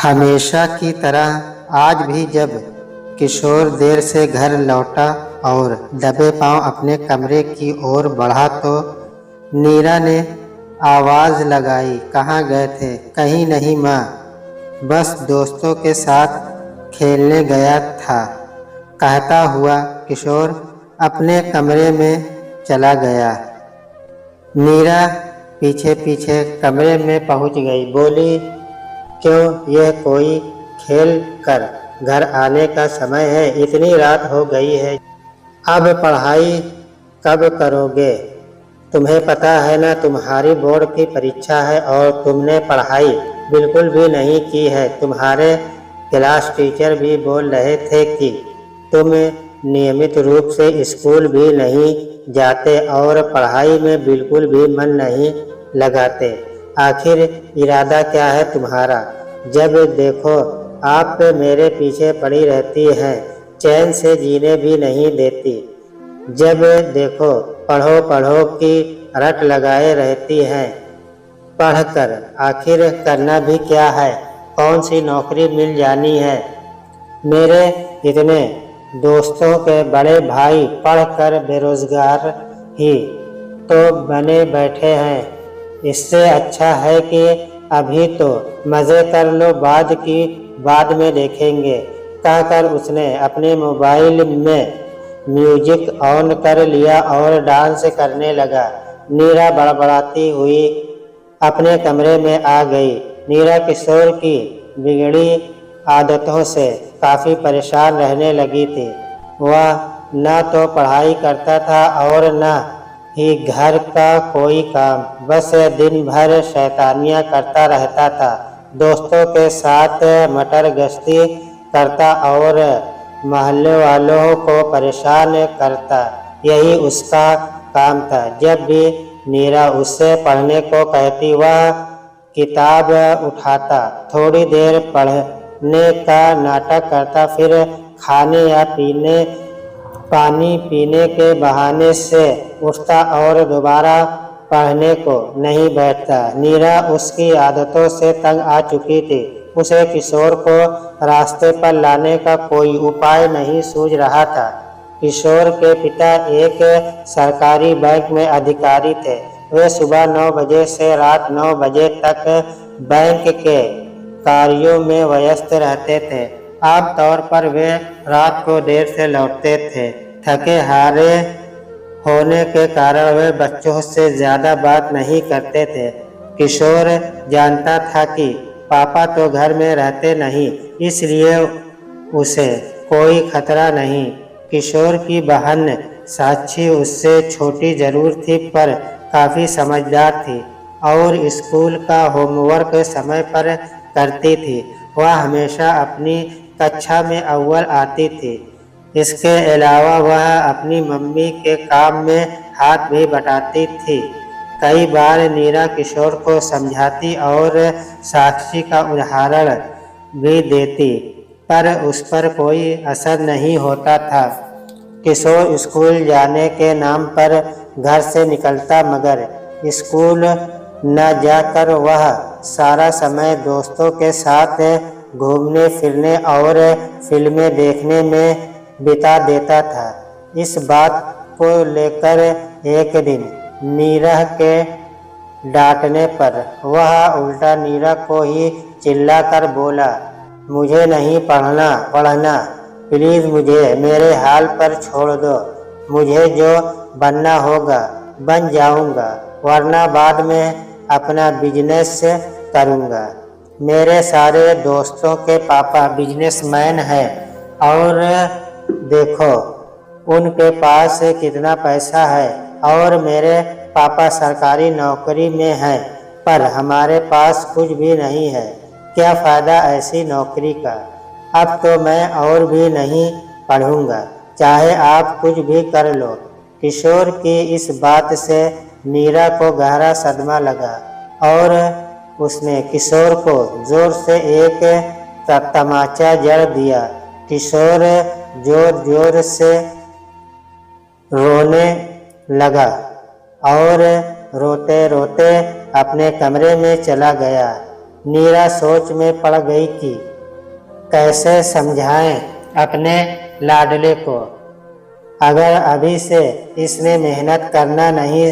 हमेशा की तरह आज भी जब किशोर देर से घर लौटा और दबे पांव अपने कमरे की ओर बढ़ा तो नीरा ने आवाज़ लगाई, कहाँ गए थे? कहीं नहीं माँ, बस दोस्तों के साथ खेलने गया था, कहता हुआ किशोर अपने कमरे में चला गया। नीरा पीछे पीछे कमरे में पहुंच गई, बोली, क्यों, यह कोई खेल कर घर आने का समय है? इतनी रात हो गई है, अब पढ़ाई कब करोगे? तुम्हें पता है ना, तुम्हारी बोर्ड की परीक्षा है और तुमने पढ़ाई बिल्कुल भी नहीं की है। तुम्हारे क्लास टीचर भी बोल रहे थे कि तुम नियमित रूप से स्कूल भी नहीं जाते और पढ़ाई में बिल्कुल भी मन नहीं लगाते। आखिर इरादा क्या है तुम्हारा? जब देखो आप मेरे पीछे पड़ी रहती हैं, चैन से जीने भी नहीं देती। जब देखो पढ़ो पढ़ो की रट लगाए रहती हैं। पढ़कर आखिर करना भी क्या है? कौन सी नौकरी मिल जानी है? मेरे इतने दोस्तों के बड़े भाई पढ़कर बेरोजगार ही तो बने बैठे हैं। इससे अच्छा है कि अभी तो मज़े कर लो, बाद में देखेंगे, कहकर उसने अपने मोबाइल में म्यूजिक ऑन कर लिया और डांस करने लगा। नीरा बड़बड़ाती हुई अपने कमरे में आ गई। नीरा किशोर की बिगड़ी आदतों से काफ़ी परेशान रहने लगी थी। वह न तो पढ़ाई करता था और न ही घर का कोई काम, बस दिन भर शैतानियाँ करता रहता था। दोस्तों के साथ मटर गश्ती करता और मोहल्ले वालों को परेशान करता, यही उसका काम था। जब भी नीरा उससे पढ़ने को कहती, वह किताब उठाता, थोड़ी देर पढ़ने का नाटक करता, फिर खाने या पानी पीने के बहाने से उठता और दोबारा पढ़ने को नहीं बैठता। नीरा उसकी आदतों से तंग आ चुकी थी। उसे किशोर को रास्ते पर लाने का कोई उपाय नहीं सूझ रहा था। किशोर के पिता एक सरकारी बैंक में अधिकारी थे। वे सुबह 9 बजे से रात 9 बजे तक बैंक के कार्यों में व्यस्त रहते थे। आमतौर पर वे रात को देर से लौटते थे। थके हारे होने के कारण वे बच्चों से ज़्यादा बात नहीं करते थे। किशोर जानता था कि पापा तो घर में रहते नहीं, इसलिए उसे कोई खतरा नहीं। किशोर की बहन साक्षी उससे छोटी जरूर थी, पर काफ़ी समझदार थी और स्कूल का होमवर्क समय पर करती थी। वह हमेशा अपनी कक्षा में अव्वल आती थी। इसके अलावा वह अपनी मम्मी के काम में हाथ भी बटाती थी। कई बार नीरा किशोर को समझाती और साक्षी का उदाहरण भी देती, पर उस पर कोई असर नहीं होता था। किशोर स्कूल जाने के नाम पर घर से निकलता, मगर स्कूल न जाकर वह सारा समय दोस्तों के साथ घूमने फिरने और फिल्में देखने में बिता देता था। इस बात को लेकर एक दिन नीरा के डांटने पर वह उल्टा नीरा को ही चिल्लाकर बोला, मुझे नहीं पढ़ना, प्लीज़ मुझे मेरे हाल पर छोड़ दो। मुझे जो बनना होगा बन जाऊंगा, वरना बाद में अपना बिजनेस करूंगा। मेरे सारे दोस्तों के पापा बिजनेसमैन हैं और देखो उनके पास कितना पैसा है, और मेरे पापा सरकारी नौकरी में हैं, पर हमारे पास कुछ भी नहीं है। क्या फ़ायदा ऐसी नौकरी का? अब तो मैं और भी नहीं पढ़ूंगा, चाहे आप कुछ भी कर लो। किशोर की इस बात से नीरा को गहरा सदमा लगा और उसने किशोर को जोर से एक तमाचा जड़ दिया। किशोर जोर जोर से रोने लगा और रोते रोते अपने कमरे में चला गया। नीरा सोच में पड़ गई कि कैसे समझाएं अपने लाडले को। अगर अभी से इसने मेहनत करना नहीं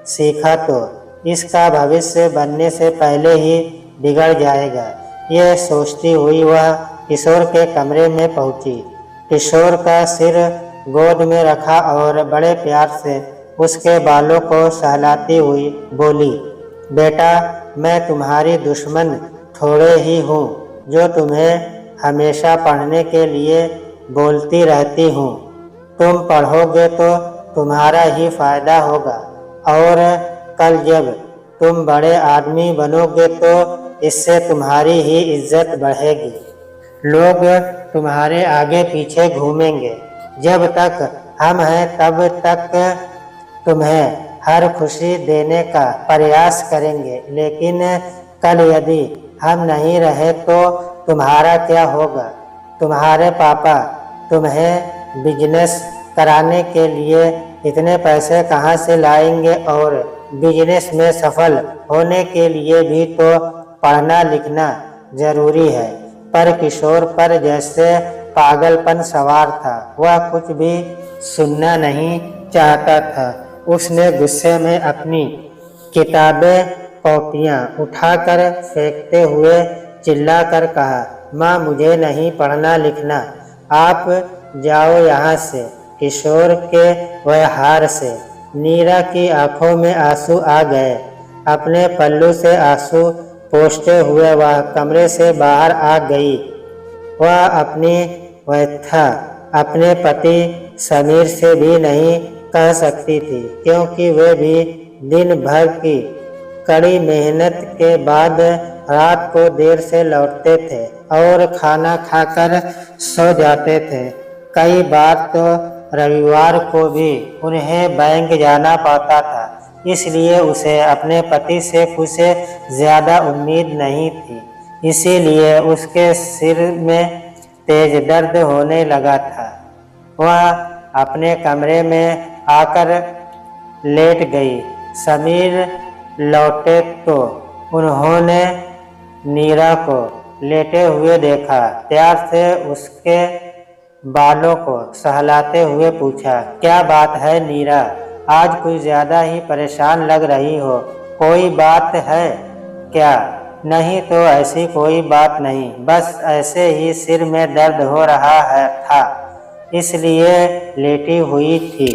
सीखा तो इसका भविष्य बनने से पहले ही बिगड़ जाएगा। यह सोचती हुई वह किशोर के कमरे में पहुंची। किशोर का सिर गोद में रखा और बड़े प्यार से उसके बालों को सहलाती हुई बोली, बेटा, मैं तुम्हारी दुश्मन थोड़े ही हूँ जो तुम्हें हमेशा पढ़ने के लिए बोलती रहती हूँ। तुम पढ़ोगे तो तुम्हारा ही फायदा होगा और कल जब तुम बड़े आदमी बनोगे तो इससे तुम्हारी ही इज्जत बढ़ेगी। लोग तुम्हारे आगे पीछे घूमेंगे। जब तक हम हैं तब तक तुम्हें हर खुशी देने का प्रयास करेंगे, लेकिन कल यदि हम नहीं रहे तो तुम्हारा क्या होगा? तुम्हारे पापा तुम्हें बिजनेस कराने के लिए इतने पैसे कहाँ से लाएंगे और बिजनेस में सफल होने के लिए भी तो पढ़ना लिखना जरूरी है। पर किशोर पर जैसे पागलपन सवार था। वह कुछ भी सुनना नहीं चाहता था। उसने गुस्से में अपनी किताबें कॉपियाँ उठाकर फेंकते हुए चिल्लाकर कहा, माँ, मुझे नहीं पढ़ना लिखना, आप जाओ यहाँ से। किशोर के व्यवहार से नीरा की आंखों में आंसू आ गए। अपने पल्लू से आंसू पोंछते हुए वह कमरे से बाहर आ गई। वह अपनी व्यथा अपने पति समीर से भी नहीं कह सकती थी, क्योंकि वे भी दिन भर की कड़ी मेहनत के बाद रात को देर से लौटते थे और खाना खाकर सो जाते थे। कई बार तो रविवार को भी उन्हें बैंक जाना पड़ता था, इसलिए उसे अपने पति से कुछ ज़्यादा उम्मीद नहीं थी। इसीलिए उसके सिर में तेज दर्द होने लगा था। वह अपने कमरे में आकर लेट गई। समीर लौटे तो उन्होंने नीरा को लेटे हुए देखा। प्यार से उसके बालों को सहलाते हुए पूछा, क्या बात है नीरा? आज कुछ ज़्यादा ही परेशान लग रही हो। कोई बात है क्या? नहीं तो ऐसी कोई बात नहीं, बस ऐसे ही सिर में दर्द हो रहा था, इसलिए लेटी हुई थी,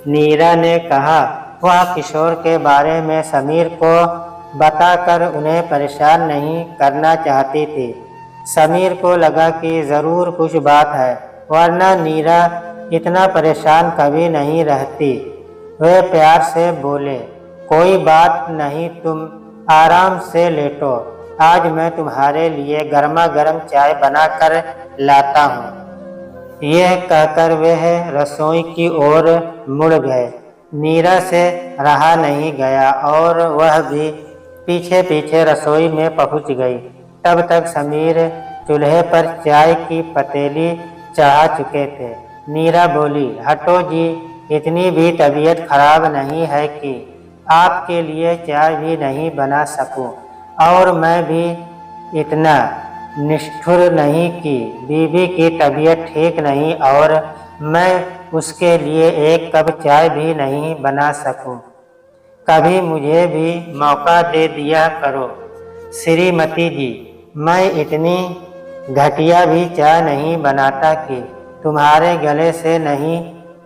नीरा ने कहा। वह किशोर के बारे में समीर को बताकर उन्हें परेशान नहीं करना चाहती थी। समीर को लगा कि ज़रूर कुछ बात है, वरना नीरा इतना परेशान कभी नहीं रहती। वे प्यार से बोले, कोई बात नहीं, तुम आराम से लेटो। आज मैं तुम्हारे लिए गर्मा गर्म चाय बनाकर लाता हूँ। यह कहकर वह रसोई की ओर मुड़ गए। नीरा से रहा नहीं गया और वह भी पीछे पीछे रसोई में पहुँच गई। तब तक समीर चूल्हे पर चाय की पतीली चढ़ा चुके थे। नीरा बोली, हटो जी, इतनी भी तबीयत खराब नहीं है कि आपके लिए चाय भी नहीं बना सकूं, और मैं भी इतना निष्ठुर नहीं कि बीवी की तबीयत ठीक नहीं और मैं उसके लिए एक कप चाय भी नहीं बना सकूं। कभी मुझे भी मौका दे दिया करो श्रीमती जी। मैं इतनी घटिया भी चाय नहीं बनाता कि तुम्हारे गले से नहीं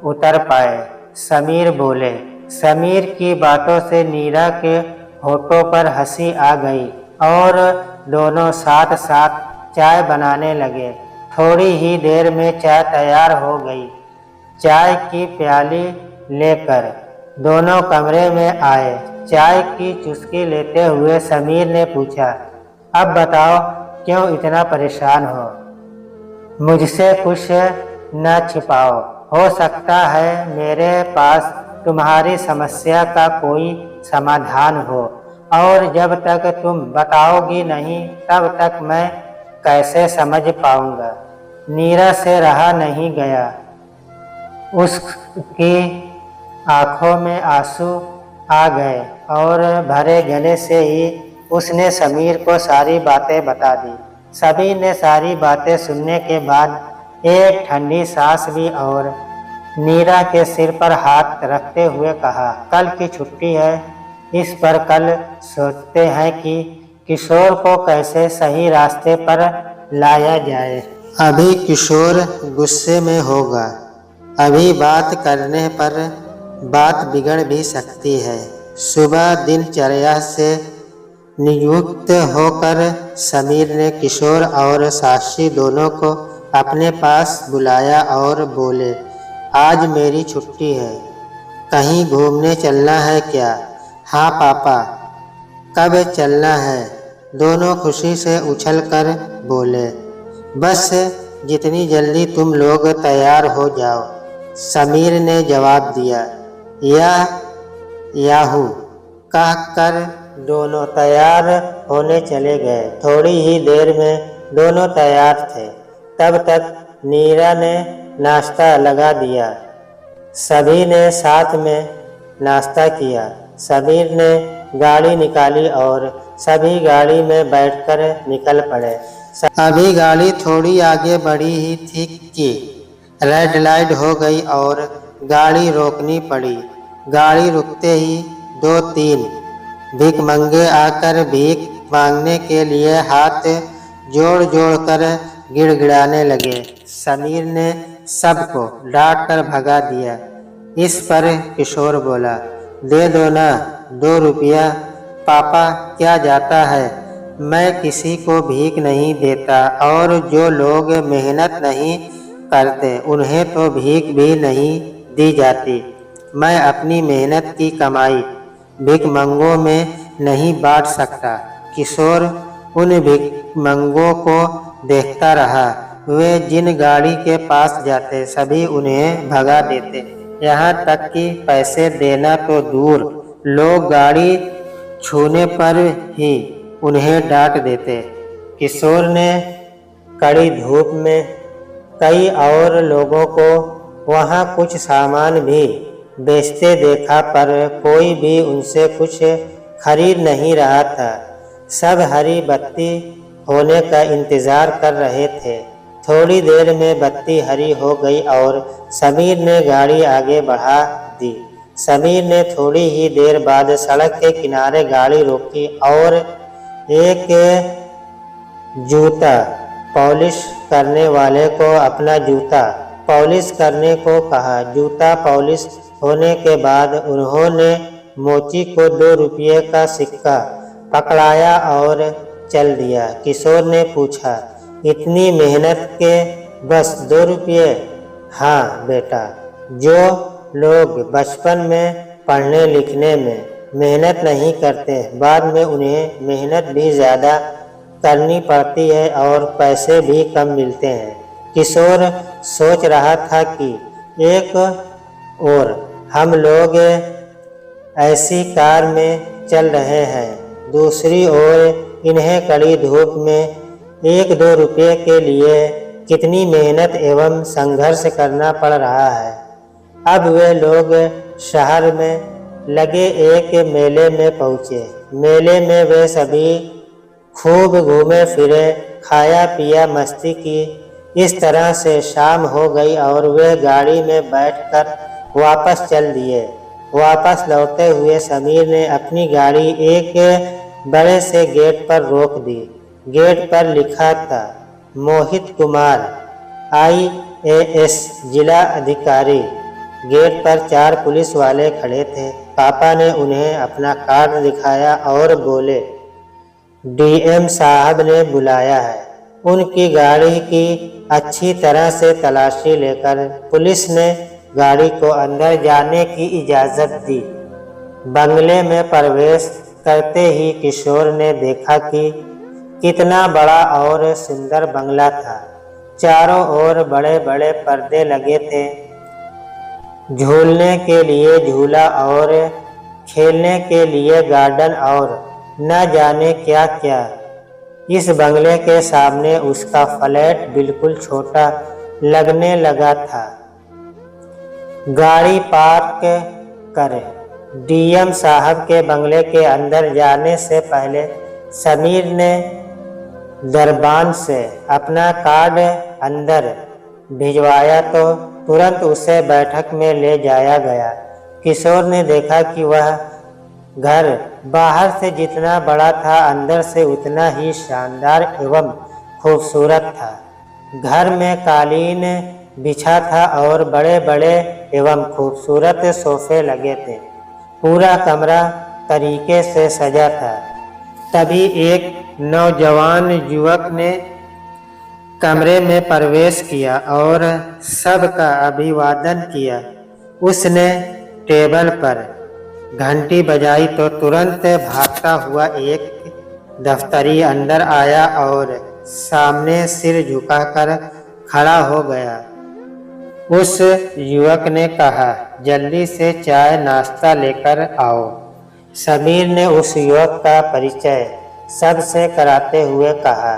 उतर पाए, समीर बोले। समीर की बातों से नीरा के होठों पर हंसी आ गई और दोनों साथ साथ चाय बनाने लगे। थोड़ी ही देर में चाय तैयार हो गई। चाय की प्याली लेकर दोनों कमरे में आए। चाय की चुस्की लेते हुए समीर ने पूछा, अब बताओ, क्यों इतना परेशान हो? मुझसे कुछ न छिपाओ। हो सकता है मेरे पास तुम्हारी समस्या का कोई समाधान हो, और जब तक तुम बताओगी नहीं तब तक मैं कैसे समझ पाऊंगा। नीरा से रहा नहीं गया। उसकी आंखों में आंसू आ गए और भरे गले से ही उसने समीर को सारी बातें बता दी। समीर ने सारी बातें सुनने के बाद एक ठंडी सांस ली और नीरा के सिर पर हाथ रखते हुए कहा, कल की छुट्टी है, इस पर कल सोचते हैं कि किशोर को कैसे सही रास्ते पर लाया जाए। अभी किशोर गुस्से में होगा, अभी बात करने पर बात बिगड़ भी सकती है। सुबह दिनचर्या से नियुक्त होकर समीर ने किशोर और साक्षी दोनों को अपने पास बुलाया और बोले, आज मेरी छुट्टी है, कहीं घूमने चलना है क्या? हाँ पापा, कब चलना है? दोनों खुशी से उछलकर बोले, बस जितनी जल्दी तुम लोग तैयार हो जाओ। समीर ने जवाब दिया। याहू कहकर दोनों तैयार होने चले गए। थोड़ी ही देर में दोनों तैयार थे। तब तक नीरा ने नाश्ता लगा दिया। सभी ने साथ में नाश्ता किया। समीर ने गाड़ी निकाली और सभी गाड़ी में बैठकर निकल पड़े। अभी गाड़ी थोड़ी आगे बढ़ी ही थी कि रेड लाइट हो गई और गाड़ी रोकनी पड़ी। गाड़ी रुकते ही 2-3 भिखमंगे आकर भीख मांगने के लिए हाथ जोड़ जोड़ कर गिड़गिड़ाने लगे। समीर ने सबको डांट कर भगा दिया। इस पर किशोर बोला, दे दो ना 2 रुपया। पापा क्या जाता है, मैं किसी को भीख नहीं देता और जो लोग मेहनत नहीं करते उन्हें तो भीख भी नहीं दी जाती। मैं अपनी मेहनत की कमाई भिखमंगों में नहीं बांट सकता। किशोर उन भिखमंगों को देखता रहा। वे जिन गाड़ी के पास जाते सभी उन्हें भगा देते, यहाँ तक कि पैसे देना तो दूर, लोग गाड़ी छूने पर ही उन्हें डांट देते। किशोर ने कड़ी धूप में कई और लोगों को वहाँ कुछ सामान भी बेचते देखा, पर कोई भी उनसे कुछ खरीद नहीं रहा था। सब हरी बत्ती होने का इंतज़ार कर रहे थे। थोड़ी देर में बत्ती हरी हो गई और समीर ने गाड़ी आगे बढ़ा दी। समीर ने थोड़ी ही देर बाद सड़क के किनारे गाड़ी रोकी और एक जूता पॉलिश करने वाले को अपना जूता पॉलिश करने को कहा। जूता पॉलिश होने के बाद उन्होंने मोची को 2 रुपये का सिक्का पकड़ाया और चल दिया। किशोर ने पूछा, इतनी मेहनत के बस 2 रुपये? हाँ बेटा, जो लोग बचपन में पढ़ने लिखने में मेहनत नहीं करते, बाद में उन्हें मेहनत भी ज़्यादा करनी पड़ती है और पैसे भी कम मिलते हैं। किशोर सोच रहा था कि एक और हम लोग ऐसी कार में चल रहे हैं, दूसरी ओर इन्हें कड़ी धूप में 1-2 रुपये के लिए कितनी मेहनत एवं संघर्ष करना पड़ रहा है। अब वे लोग शहर में लगे एक मेले में पहुँचे। मेले में वे सभी खूब घूमे फिरे, खाया पिया, मस्ती की। इस तरह से शाम हो गई और वे गाड़ी में बैठकर वापस चल दिए। वापस लौटते हुए समीर ने अपनी गाड़ी एक बड़े से गेट पर रोक दी। गेट पर लिखा था, मोहित कुमार IAS जिला अधिकारी। गेट पर 4 पुलिस वाले खड़े थे। पापा ने उन्हें अपना कार्ड दिखाया और बोले, DM साहब ने बुलाया है। उनकी गाड़ी की अच्छी तरह से तलाशी लेकर पुलिस ने गाड़ी को अंदर जाने की इजाज़त दी। बंगले में प्रवेश करते ही किशोर ने देखा कि कितना बड़ा और सुंदर बंगला था। चारों ओर बड़े बड़े पर्दे लगे थे, झूलने के लिए झूला और खेलने के लिए गार्डन और न जाने क्या क्या। इस बंगले के सामने उसका फ्लैट बिल्कुल छोटा लगने लगा था। गाड़ी पार्क कर DM साहब के बंगले के अंदर जाने से पहले समीर ने दरबान से अपना कार्ड अंदर भिजवाया तो तुरंत उसे बैठक में ले जाया गया। किशोर ने देखा कि वह घर बाहर से जितना बड़ा था, अंदर से उतना ही शानदार एवं खूबसूरत था। घर में कालीन बिछा था और बड़े बड़े एवं खूबसूरत सोफे लगे थे। पूरा कमरा तरीके से सजा था। तभी एक नौजवान युवक ने कमरे में प्रवेश किया और सबका अभिवादन किया। उसने टेबल पर घंटी बजाई तो तुरंत भागता हुआ एक दफ्तरी अंदर आया और सामने सिर झुकाकर खड़ा हो गया। उस युवक ने कहा, जल्दी से चाय नाश्ता लेकर आओ। समीर ने उस युवक का परिचय सबसे कराते हुए कहा,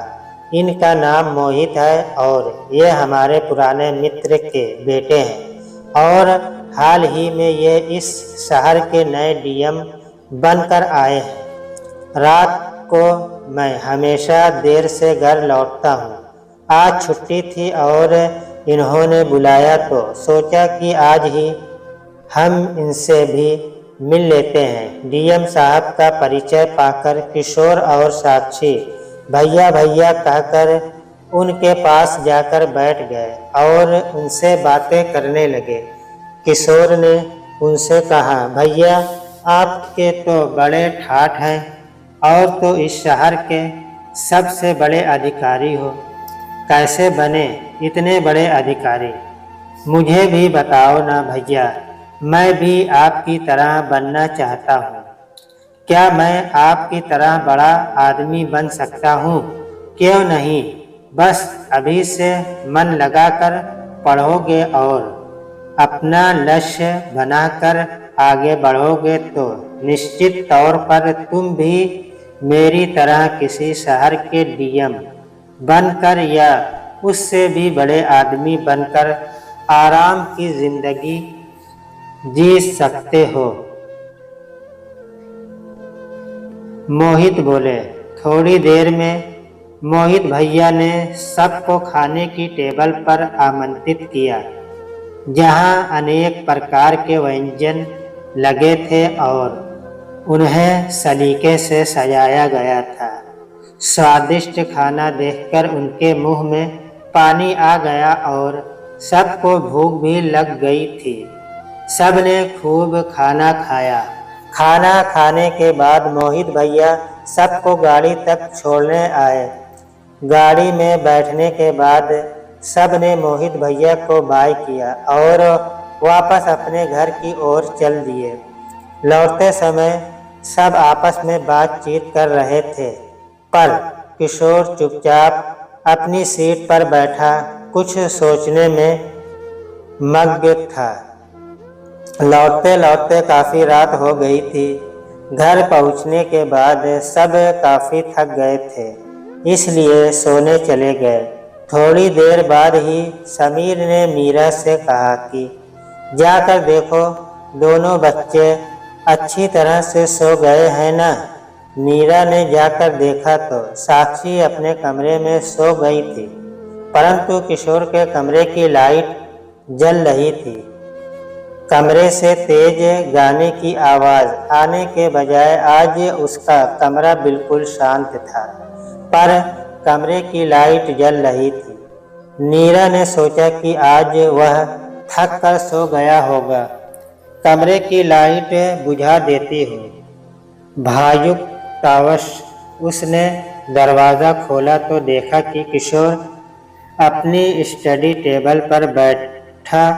इनका नाम मोहित है और ये हमारे पुराने मित्र के बेटे हैं और हाल ही में ये इस शहर के नए डीएम बनकर आए हैं। रात को मैं हमेशा देर से घर लौटता हूँ। आज छुट्टी थी और इन्होंने बुलाया तो सोचा कि आज ही हम इनसे भी मिल लेते हैं। डीएम साहब का परिचय पाकर किशोर और साक्षी भैया भैया कहकर उनके पास जाकर बैठ गए और उनसे बातें करने लगे। किशोर ने उनसे कहा, भैया आपके तो बड़े ठाठ हैं और तो इस शहर के सबसे बड़े अधिकारी हो। कैसे बने इतने बड़े अधिकारी? मुझे भी बताओ ना भैया, मैं भी आपकी तरह बनना चाहता हूँ। क्या मैं आपकी तरह बड़ा आदमी बन सकता हूँ? क्यों नहीं, बस अभी से मन लगाकर पढ़ोगे और अपना लक्ष्य बनाकर आगे बढ़ोगे तो निश्चित तौर पर तुम भी मेरी तरह किसी शहर के डीएम बनकर या उससे भी बड़े आदमी बनकर आराम की जिंदगी जी सकते हो। मोहित बोले। थोड़ी देर में मोहित भैया ने सबको खाने की टेबल पर आमंत्रित किया, जहां अनेक प्रकार के व्यंजन लगे थे और उन्हें सलीके से सजाया गया था। स्वादिष्ट खाना देखकर उनके मुंह में पानी आ गया और सबको भूख भी लग गई थी। सबने खूब खाना खाया। खाना खाने के बाद मोहित भैया सबको गाड़ी तक छोड़ने आए। गाड़ी में बैठने के बाद सबने मोहित भैया को बाय किया और वापस अपने घर की ओर चल दिए। लौटते समय सब आपस में बातचीत कर रहे थे, पर किशोर चुपचाप अपनी सीट पर बैठा कुछ सोचने में मग्न था। लौटते लौटते काफ़ी रात हो गई थी। घर पहुंचने के बाद सब काफ़ी थक गए थे, इसलिए सोने चले गए। थोड़ी देर बाद ही समीर ने मीरा से कहा कि जाकर देखो दोनों बच्चे अच्छी तरह से सो गए हैं ना। मीरा ने जाकर देखा तो साक्षी अपने कमरे में सो गई थी, परंतु किशोर के कमरे की लाइट जल रही थी। कमरे से तेज गाने की आवाज़ आने के बजाय आज उसका कमरा बिल्कुल शांत था, पर कमरे की लाइट जल रही थी। नीरा ने सोचा कि आज वह थक कर सो गया होगा, कमरे की लाइट बुझा देती हूँ। भावुकतावश उसने दरवाज़ा खोला तो देखा कि किशोर अपनी स्टडी टेबल पर बैठा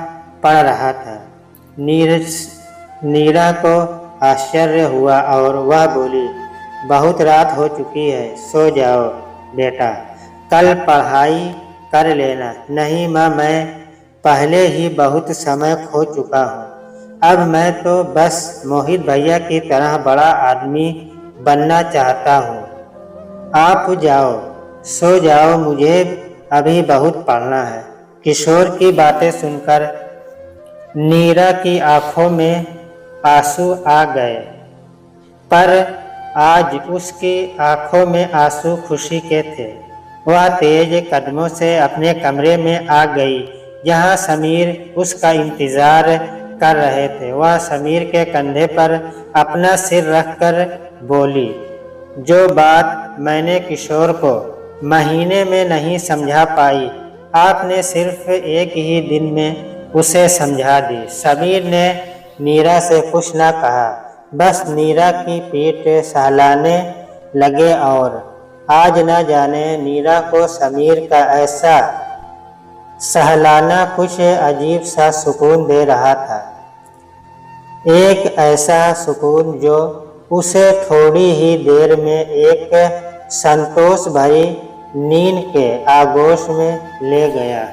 पढ़ रहा था। नीरा को आश्चर्य हुआ और वह बोली, बहुत रात हो चुकी है, सो जाओ बेटा, कल पढ़ाई कर लेना। नहीं माँ, मैं पहले ही बहुत समय खो चुका हूँ। अब मैं तो बस मोहित भैया की तरह बड़ा आदमी बनना चाहता हूँ। आप जाओ, सो जाओ, मुझे अभी बहुत पढ़ना है। किशोर की बातें सुनकर नीरा की आंखों में आंसू आ गए, पर आज उसकी आंखों में आंसू खुशी के थे। वह तेज कदमों से अपने कमरे में आ गई जहां समीर उसका इंतजार कर रहे थे। वह समीर के कंधे पर अपना सिर रखकर बोली, जो बात मैंने किशोर को महीने में नहीं समझा पाई, आपने सिर्फ एक ही दिन में उसे समझा दी। समीर ने नीरा से कुछ न कहा, बस नीरा की पीठ सहलाने लगे और आज न जाने नीरा को समीर का ऐसा सहलाना कुछ अजीब सा सुकून दे रहा था। एक ऐसा सुकून जो उसे थोड़ी ही देर में एक संतोष भरी नींद के आगोश में ले गया।